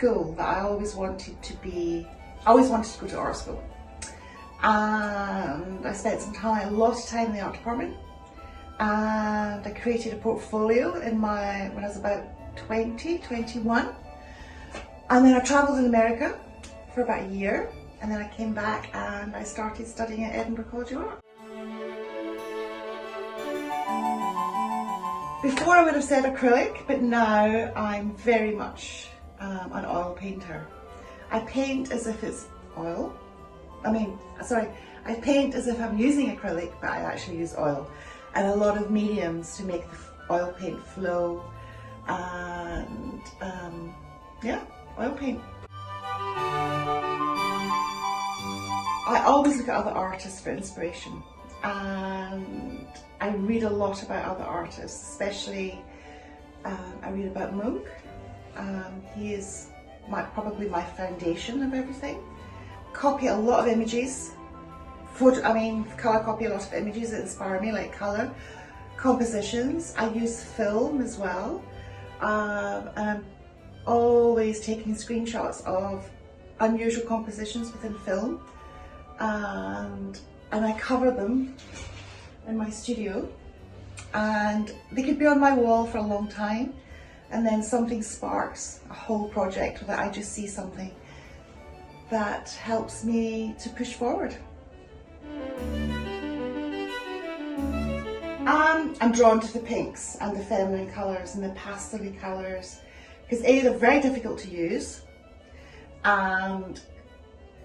school that I always wanted to go to art school. And I spent a lot of time in the art department, and I created a portfolio when I was about 21. And then I travelled in America for about a year, and then I came back and I started studying at Edinburgh College of Art. Before I would have said acrylic, but now I'm very much an oil painter. I paint as if it's oil. I paint as if I'm using acrylic, but I actually use oil and a lot of mediums to make the oil paint flow, and oil paint. I always look at other artists for inspiration, and I read a lot about other artists, especially I read about Munch. He is probably my foundation of everything. Copy a lot of images, colour copy a lot of images that inspire me, like colour compositions. I use film as well, and I'm always taking screenshots of unusual compositions within film, and I cover them in my studio, and they could be on my wall for a long time, and then something sparks a whole project that I just see something that helps me to push forward. I'm drawn to the pinks and the feminine colours and the pastel-y colours, because they're very difficult to use, and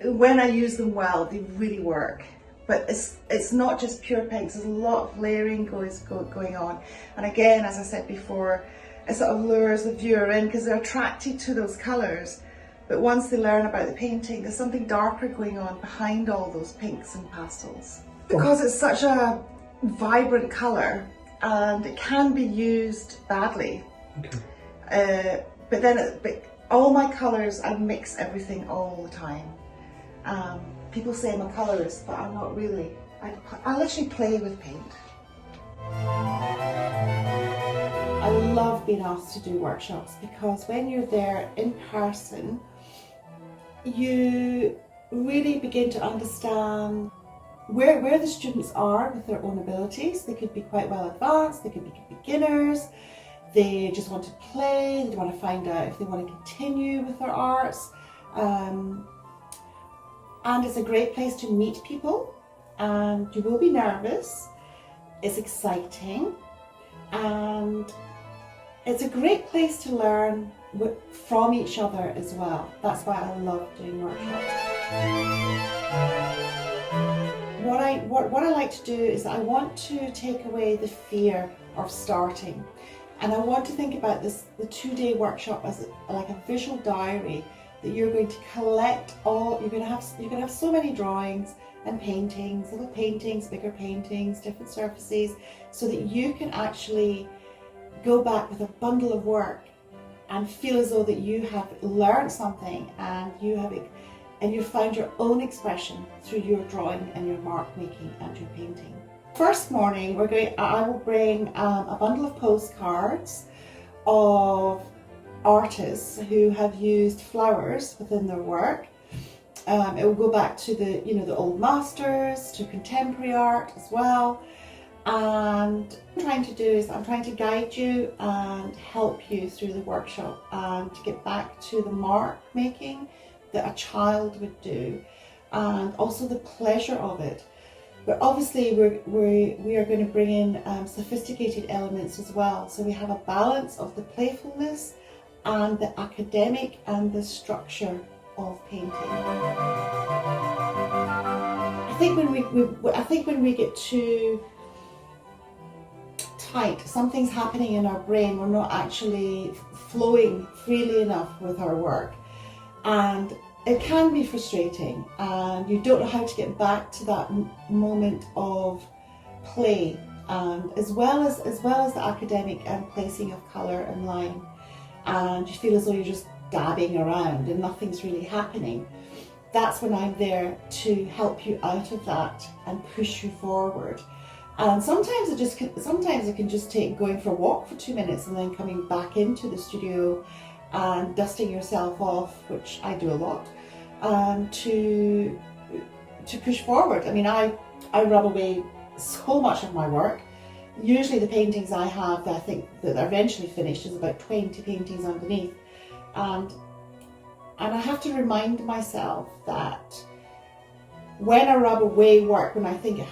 when I use them well, they really work. But it's not just pure pinks, there's a lot of layering going on. And again, as I said before, it sort of lures the viewer in because they're attracted to those colours. But once they learn about the painting, there's something darker going on behind all those pinks and pastels. Because it's such a vibrant colour, and it can be used badly. Okay. But all my colours, I mix everything all the time. People say I'm a colourist, but I'm not really. I literally play with paint. I love being asked to do workshops, because when you're there in person, you really begin to understand where the students are with their own abilities. They could be quite well advanced, they could be beginners, they just want to play, they want to find out if they want to continue with their arts. And it's a great place to meet people, and you will be nervous. It's exciting, and it's a great place to learn from each other as well. That's why I love doing workshops. What I like to do is I want to take away the fear of starting, and I want to think about the 2-day workshop as like a visual diary that you're going to collect you're going to have so many drawings and paintings, little paintings, bigger paintings, different surfaces, so that you can actually go back with a bundle of work and feel as though that you have learned something, and you've found your own expression through your drawing and your mark making and your painting. First morning, I will bring a bundle of postcards of artists who have used flowers within their work. It will go back to the old masters, to contemporary art as well. And what I'm trying to do is I'm trying to guide you and help you through the workshop, and to get back to the mark making that a child would do, and also the pleasure of it. But obviously we are going to bring in sophisticated elements as well, so we have a balance of the playfulness and the academic and the structure of painting. I think when we get too tight, something's happening in our brain. We're not actually flowing freely enough with our work, and it can be frustrating, and you don't know how to get back to that moment of play, and as well as the academic and placing of colour and line, and you feel as though you're just dabbing around and nothing's really happening. That's when I'm there to help you out of that and push you forward. And sometimes it can just take going for a walk for 2 minutes and then coming back into the studio and dusting yourself off, which I do a lot, to push forward. I mean, I rub away so much of my work. Usually the paintings I have that I think that are eventually finished is about 20 paintings underneath, and I have to remind myself that when I rub away work, when I think it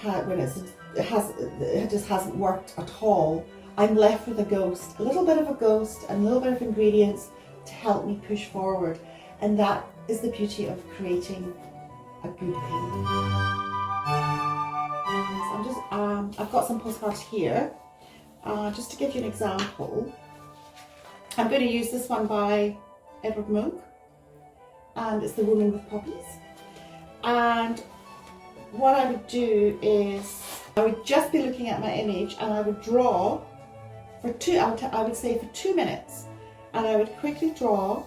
just hasn't worked at all, I'm left with a ghost, a little bit of a ghost and a little bit of ingredients to help me push forward. And that is the beauty of creating a good painting. So I've got some postcards here, just to give you an example. I'm going to use this one by Edward Munch, and it's The Woman with Poppies. And what I would do is I would just be looking at my image, and I would draw for I would say for 2 minutes, and I would quickly draw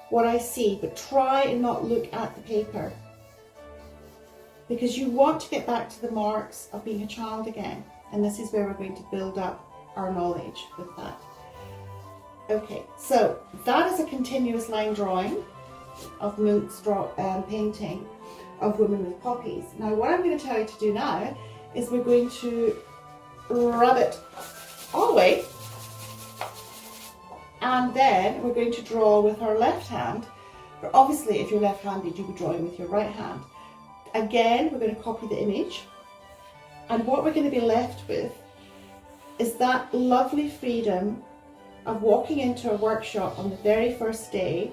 what I see, but try and not look at the paper, because you want to get back to the marks of being a child again, and this is where we're going to build up our knowledge with that. Okay, so that is a continuous line drawing of Munch's painting of Women with Poppies. Now what I'm going to tell you to do now is we're going to rub it all the way, and then we're going to draw with our left hand. But obviously if you're left-handed, you'll be drawing with your right hand. Again, we're going to copy the image, and what we're going to be left with is that lovely freedom of walking into a workshop on the very first day,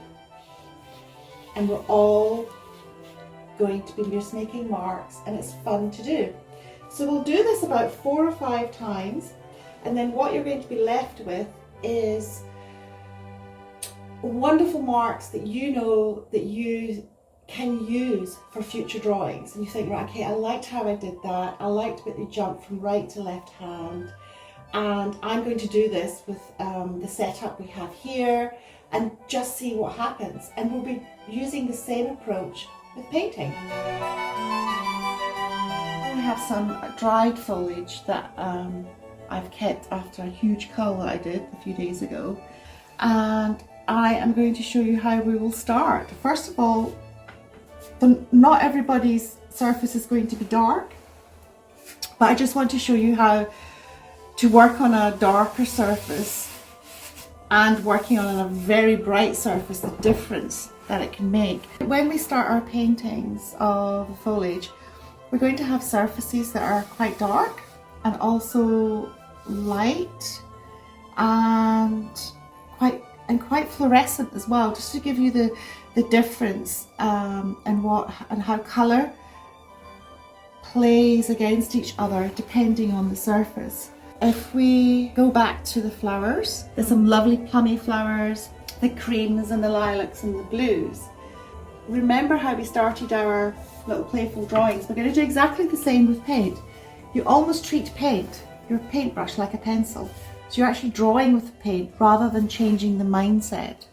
and we're all going to be just making marks, and it's fun to do. So we'll do this about 4 or 5 times, and then what you're going to be left with is wonderful marks that you know that you can use for future drawings. And you think, right, okay, I liked how I did that, I liked that you jumped from right to left hand, and I'm going to do this with the setup we have here, and just see what happens. And we'll be using the same approach with painting. I have some dried foliage that I've kept after a huge cull that I did a few days ago, and I am going to show you how we will start. First of all, not everybody's surface is going to be dark, but I just want to show you how to work on a darker surface and working on a very bright surface, the difference that it can make. When we start our paintings of foliage, we're going to have surfaces that are quite dark and also light and quite fluorescent as well, just to give you the difference and how colour plays against each other depending on the surface. If we go back to the flowers, there's some lovely plummy flowers, the creams and the lilacs and the blues. Remember how we started our little playful drawings? We're going to do exactly the same with paint. You almost treat paint, your paintbrush, like a pencil. So you're actually drawing with the paint rather than changing the mindset.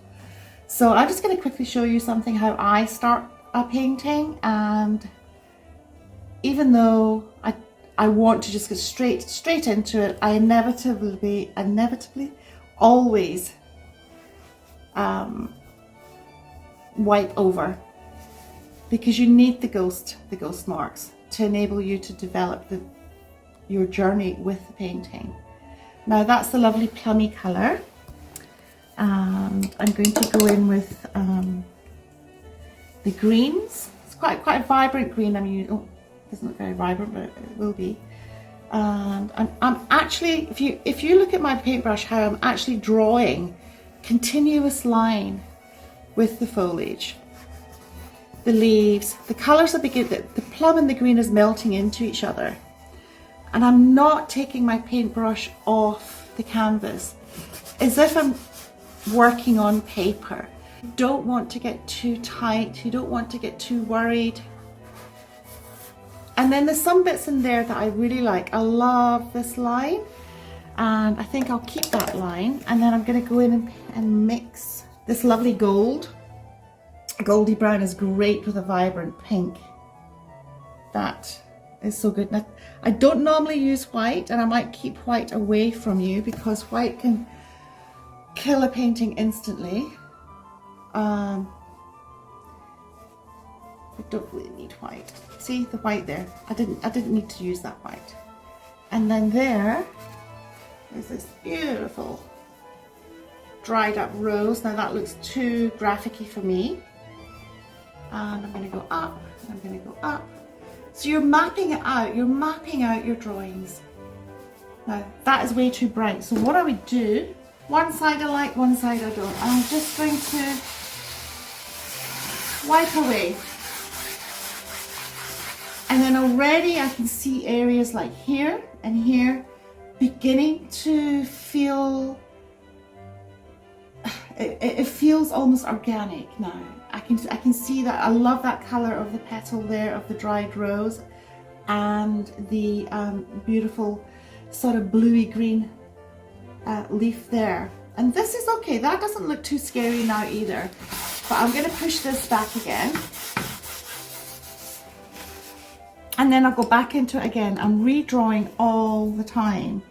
So I'm just going to quickly show you something how I start a painting, and even though I want to just go straight into it, I inevitably always wipe over, because you need the ghost marks to enable you to develop your journey with the painting. Now that's the lovely plummy colour, and I'm going to go in with the greens. It's quite a vibrant green. I mean, it doesn't look very vibrant, but it will be. And I'm actually, if you look at my paintbrush, how I'm actually drawing continuous line with the foliage, the leaves, the colours are the plum and the green is melting into each other, and I'm not taking my paintbrush off the canvas as if I'm working on paper. You don't want to get too tight, you don't want to get too worried. And then there's some bits in there that I really like. I love this line, and I think I'll keep that line, and then I'm going to go in and mix this lovely gold. Goldy brown is great with a vibrant pink. That is so good. Now, I don't normally use white, and I might keep white away from you because white can kill a painting instantly. I don't really need white. See the white there? I didn't need to use that white. And then there's this beautiful dried up rose. Now that looks too graphic-y for me. And I'm going to go up, and I'm going to go up. So you're mapping it out. You're mapping out your drawings. Now that is way too bright. So what I would do, one side I like, one side I don't. I'm just going to wipe away. And then already I can see areas like here and here beginning to feel, it feels almost organic now. I can see that. I love that colour of the petal there of the dried rose and the beautiful sort of bluey green leaf there. And this is okay. That doesn't look too scary now either. But I'm going to push this back again. And then I'll go back into it again. I'm redrawing all the time.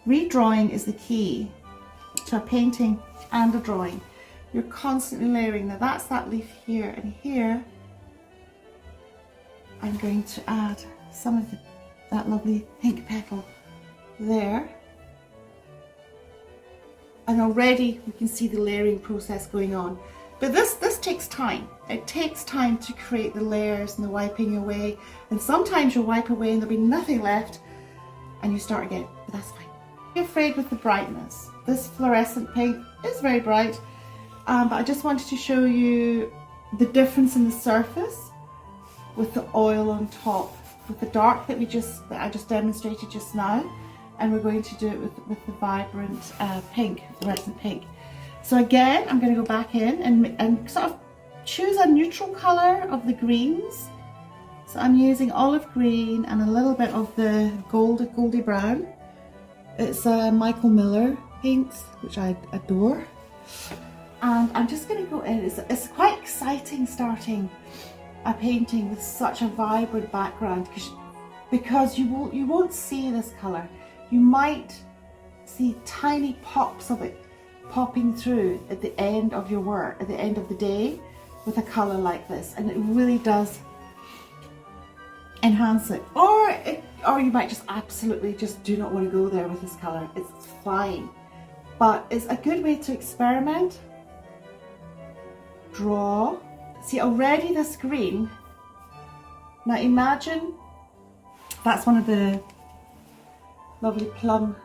Redrawing is the key to a painting and a drawing. You're constantly layering. Now that's that leaf here, and here I'm going to add some of that lovely pink petal there. And already we can see the layering process going on. But this takes time. It takes time to create the layers and the wiping away. And sometimes you'll wipe away and there'll be nothing left and you start again, but that's fine. Be afraid with the brightness. This fluorescent paint is very bright, but I just wanted to show you the difference in the surface with the oil on top, with the dark that I just demonstrated just now, and we're going to do it with the vibrant pink, fluorescent pink. So again, I'm going to go back in and sort of choose a neutral colour of the greens. So I'm using olive green and a little bit of the goldy brown. It's Michael Miller paints, which I adore. And I'm just going to go in. It's quite exciting starting a painting with such a vibrant background because you won't see this colour. You might see tiny pops of it popping through at the end of your work, at the end of the day, with a colour like this, and it really does enhance it. Or you might just absolutely just do not want to go there with this colour. It's fine, but it's a good way to experiment. Draw. See already this green. Now imagine that's one of the lovely plum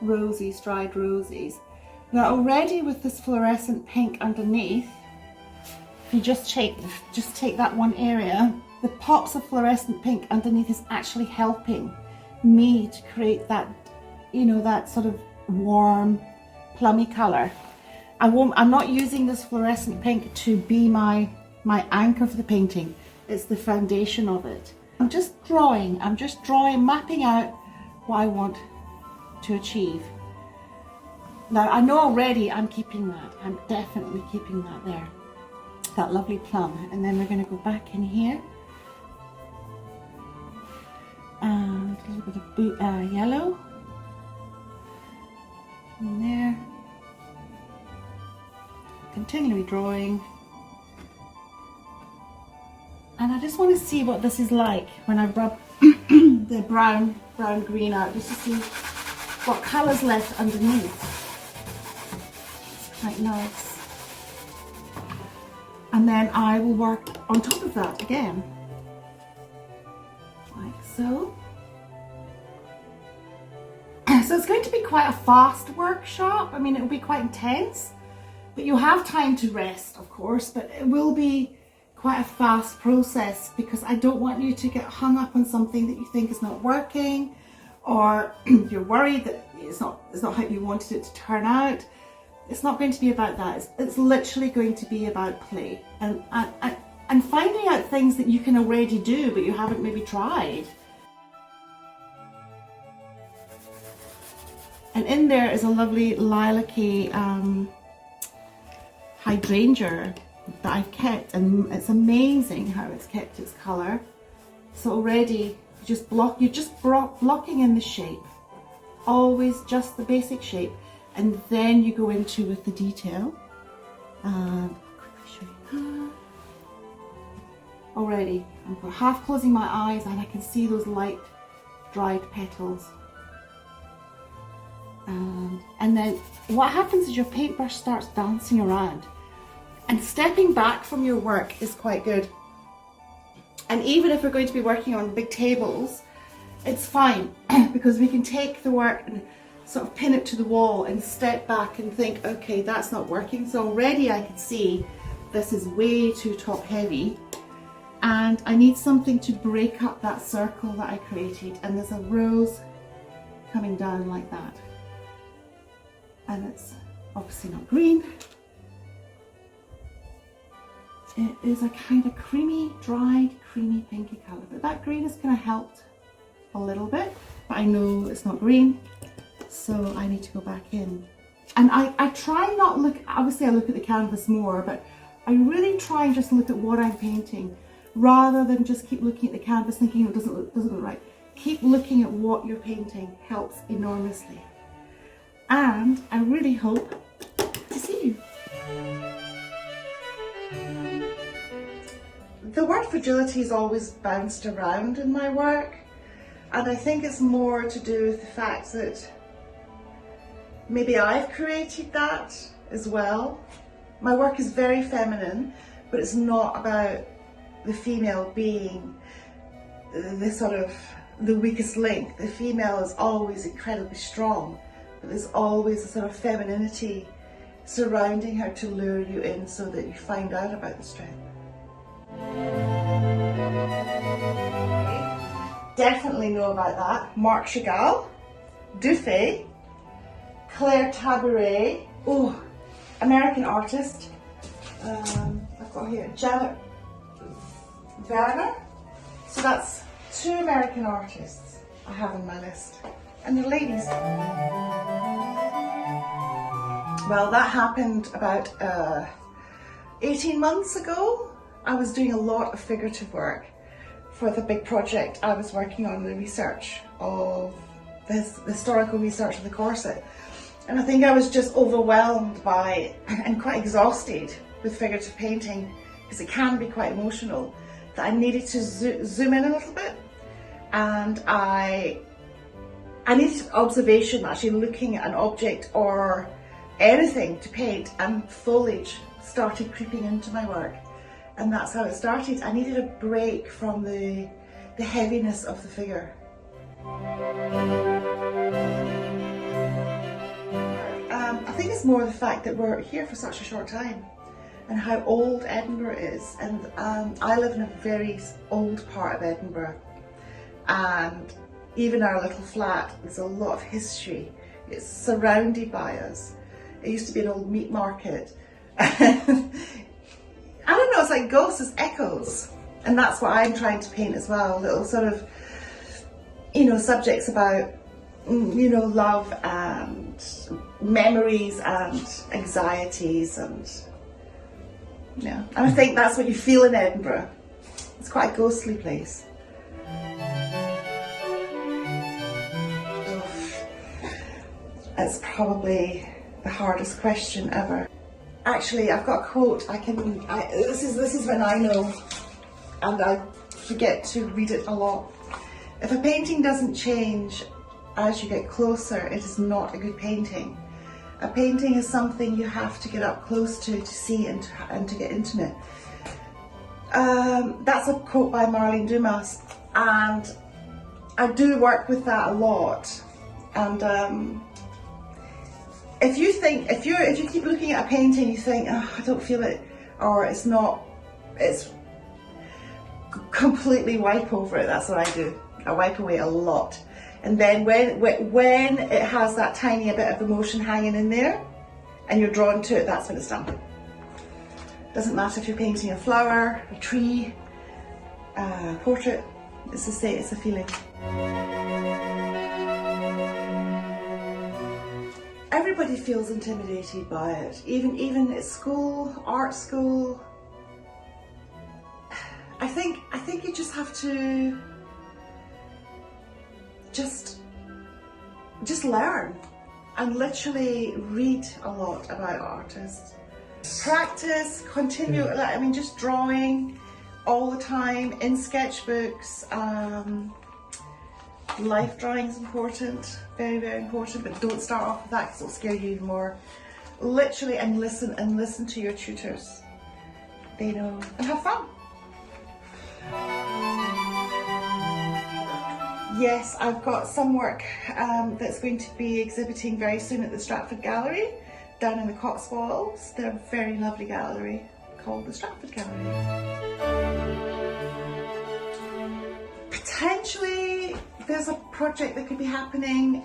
rosies, dried rosies. Now already with this fluorescent pink underneath, if you just take that one area, the pops of fluorescent pink underneath is actually helping me to create that, you know, that sort of warm plummy colour. I'm not using this fluorescent pink to be my anchor for the painting. It's the foundation of it. I'm just drawing, mapping out what I want to achieve. Now I know already I'm keeping that. I'm definitely keeping that there. That lovely plum. And then we're going to go back in here. And a little bit of yellow. In there. Continually drawing. And I just want to see what this is like when I rub the brown green out, just to see what colour's left underneath. It's quite nice. And then I will work on top of that again, like so. So it's going to be quite a fast workshop. I mean, it will be quite intense, but you'll have time to rest, of course, but it will be quite a fast process because I don't want you to get hung up on something that you think is not working, or you're worried that it's not how you wanted it to turn out. It's not going to be about that. It's literally going to be about play and finding out things that you can already do but you haven't maybe tried. And in there is a lovely lilac-y hydrangea that I've kept, and it's amazing how it's kept its colour. So already you're just blocking in the shape, always just the basic shape. and then you go into with the detail. And I'll quickly show you that. Already, I'm half closing my eyes and I can see those light dried petals. And then what happens is your paintbrush starts dancing around, and stepping back from your work is quite good. And even if we're going to be working on big tables, it's fine because we can take the work and sort of pin it to the wall and step back and think, okay, that's not working. So already I can see this is way too top heavy and I need something to break up that circle that I created. And there's a rose coming down like that. And it's obviously not green. It is a kind of creamy, dried, creamy, pinky colour. But that green has kind of helped a little bit, but I know it's not green, so I need to go back in. And I try not look, obviously I look at the canvas more, but I really try and just look at what I'm painting, rather than just keep looking at the canvas thinking it doesn't look right. Keep looking at what you're painting helps enormously. And I really hope to see you. The word fragility is always bounced around in my work, and I think it's more to do with the fact that maybe I've created that as well. My work is very feminine, but it's not about the female being the weakest link. The female is always incredibly strong, but there's always a sort of femininity surrounding her to lure you in so that you find out about the strength. Definitely know about that. Marc Chagall, Dufay, Claire Tabouret, oh, American artist. I've got here Janet Werner. So that's 2 American artists I have on my list, and they're ladies. Well, that happened about 18 months ago. I was doing a lot of figurative work for the big project I was working on, the research of the historical research of the corset. And I think I was just overwhelmed by and quite exhausted with figurative painting, because it can be quite emotional, that I needed to zoom in a little bit. And I needed observation, actually looking at an object or anything to paint, and foliage started creeping into my work. And that's how it started. I needed a break from the heaviness of the figure. I think it's more the fact that we're here for such a short time and how old Edinburgh is. And I live in a very old part of Edinburgh. And even our little flat, there's a lot of history. It's surrounded by us. It used to be an old meat market. I don't know, it's like ghosts, it's echoes. And that's what I'm trying to paint as well. Little sort of, subjects about, love and memories and anxieties and, and I think that's what you feel in Edinburgh. It's quite a ghostly place. It's probably the hardest question ever. Actually, I've got a quote. This is when I know, and I forget to read it a lot. If a painting doesn't change as you get closer, it is not a good painting. A painting is something you have to get up close to see and to get intimate. That's a quote by Marlene Dumas, and I do work with that a lot. And if you keep looking at a painting, you think, oh, I don't feel it, or it's completely wipe over it. That's what I do. I wipe away a lot. And then when it has that tiny bit of emotion hanging in there and you're drawn to it, that's when it's done. Doesn't matter if you're painting a flower, a tree, a portrait, it's the same, it's a feeling. Everybody feels intimidated by it, even at school, art school. I think you just have to just learn. and literally read a lot about artists. Practice, continue, I mean, just drawing all the time in sketchbooks. Life drawing is important, very, very important, but don't start off with that because it'll scare you even more. Literally, and listen to your tutors. They know, and have fun. Yes, I've got some work that's going to be exhibiting very soon at the Stratford Gallery down in the Cotswolds. They're a very lovely gallery called the Stratford Gallery. Potentially there's a project that could be happening,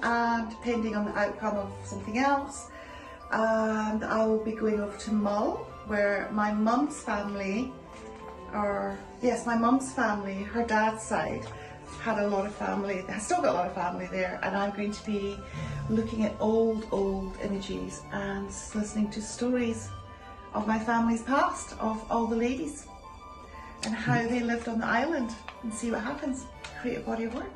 depending on the outcome of something else. And I will be going over to Mull, where my mum's family, her dad's side, had a lot of family, has still got a lot of family there, and I'm going to be looking at old images and listening to stories of my family's past, of all the ladies, and how they lived on the island, and see what happens. Create a body of work.